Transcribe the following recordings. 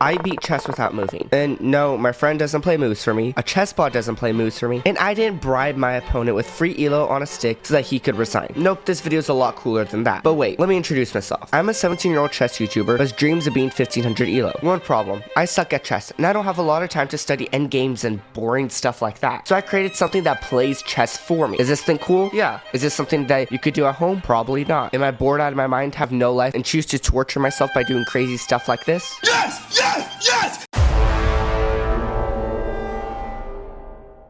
I beat chess without moving. And no, my friend doesn't play moves for me, a chess bot doesn't play moves for me, and I didn't bribe my opponent with free elo on a stick so that he could resign. Nope, this video is a lot cooler than that. But wait, let me introduce myself. I'm a 17-year-old chess YouTuber who has dreams of being 1500 elo. One problem, I suck at chess, and I don't have a lot of time to study endgames and boring stuff like that. So I created something that plays chess for me. Is this thing cool? Yeah. Is this something that you could do at home? Probably not. Am I bored out of my mind, have no life, and choose to torture myself by doing crazy stuff like this? Yes! Yes! Yes!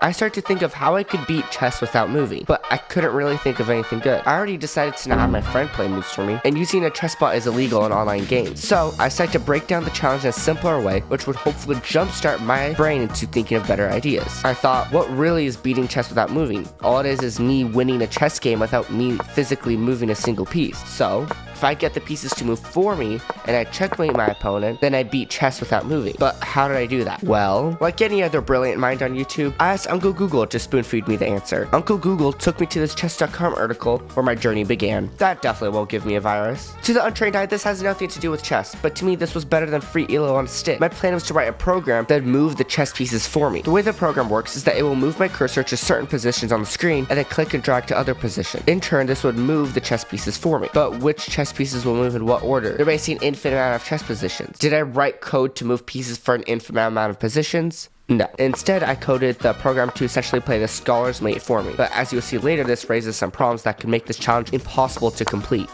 I started to think of how I could beat chess without moving, but I couldn't really think of anything good. I already decided to not have my friend play moves for me, and using a chess bot is illegal in online games. So I decided to break down the challenge in a simpler way, which would hopefully jumpstart my brain into thinking of better ideas. I thought, what really is beating chess without moving? All it is me winning a chess game without me physically moving a single piece. So if I get the pieces to move for me, and I checkmate my opponent, then I beat chess without moving. But how did I do that? Well, like any other brilliant mind on YouTube, I asked Uncle Google to spoon-feed me the answer. Uncle Google took me to this chess.com article where my journey began. That definitely won't give me a virus. To the untrained eye, this has nothing to do with chess, but to me this was better than free elo on a stick. My plan was to write a program that would move the chess pieces for me. The way the program works is that it will move my cursor to certain positions on the screen and then click and drag to other positions. In turn, this would move the chess pieces for me. But which chess pieces will move in what order? There may see an infinite amount of chess positions. Did I write code to move pieces for an infinite amount of positions? No. Instead, I coded the program to essentially play the scholar's mate for me. But as you'll see later, this raises some problems that could make this challenge impossible to complete.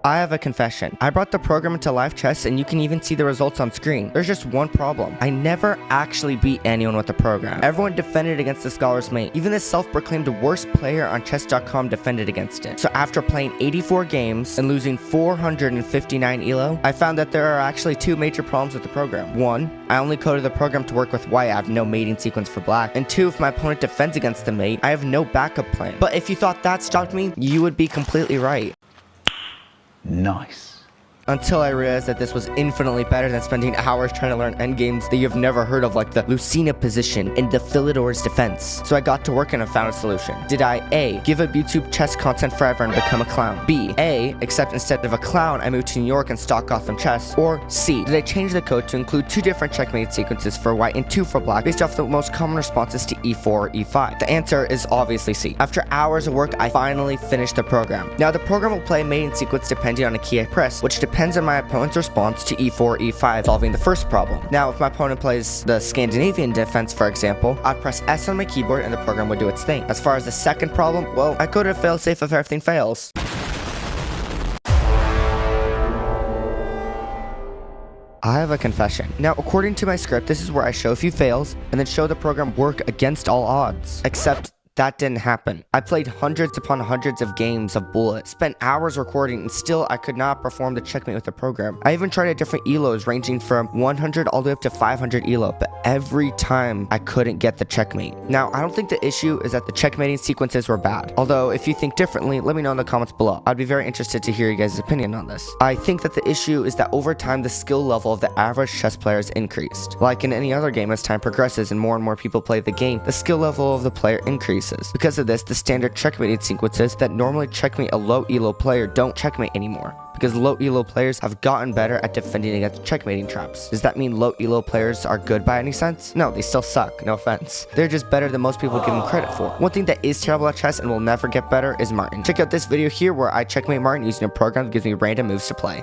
I have a confession. I brought the program into live chess and you can even see the results on screen. There's just one problem. I never actually beat anyone with the program. Everyone defended against the scholar's mate. Even the self-proclaimed worst player on chess.com defended against it. So after playing 84 games and losing 459 elo, I found that there are actually two major problems with the program. One, I only coded the program to work with white. I have no mating sequence for black. And two, if my opponent defends against the mate, I have no backup plan. But if you thought that stopped me, you would be completely right. Nice. Until I realized that this was infinitely better than spending hours trying to learn endgames that you've never heard of, like the Lucina position and the Philidor's defense. So I got to work and I found a solution. Did I A, give up YouTube chess content forever and become a clown? B, A, except instead of a clown, I moved to New York and stalk Gotham Chess? Or C, did I change the code to include two different checkmate sequences for white and two for black based off the most common responses to E4 or E5? The answer is obviously C. After hours of work, I finally finished the program. Now the program will play a mating sequence depending on a key I press, which depends on my opponent's response to E4, E5, solving the first problem. Now, if my opponent plays the Scandinavian defense, for example, I'd press S on my keyboard and the program would do its thing. As far as the second problem, well, I coded a failsafe if everything fails. I have a confession. Now, according to my script, this is where I show a few fails and then show the program work against all odds. Except that didn't happen. I played hundreds upon hundreds of games of Bullet, spent hours recording, and still I could not perform the checkmate with the program. I even tried at different elos ranging from 100 all the way up to 500 elo, but every time I couldn't get the checkmate. Now, I don't think the issue is that the checkmating sequences were bad. Although, if you think differently, let me know in the comments below. I'd be very interested to hear you guys' opinion on this. I think that the issue is that over time, the skill level of the average chess player is increased. Like in any other game, as time progresses and more people play the game, the skill level of the player increases. Because of this, the standard checkmating sequences that normally checkmate a low elo player don't checkmate anymore, because low elo players have gotten better at defending against checkmating traps. Does that mean low elo players are good by any sense? No, they still suck, no offense. They're just better than most people give them credit for. One thing that is terrible at chess and will never get better is Martin. Check out this video here where I checkmate Martin using a program that gives me random moves to play.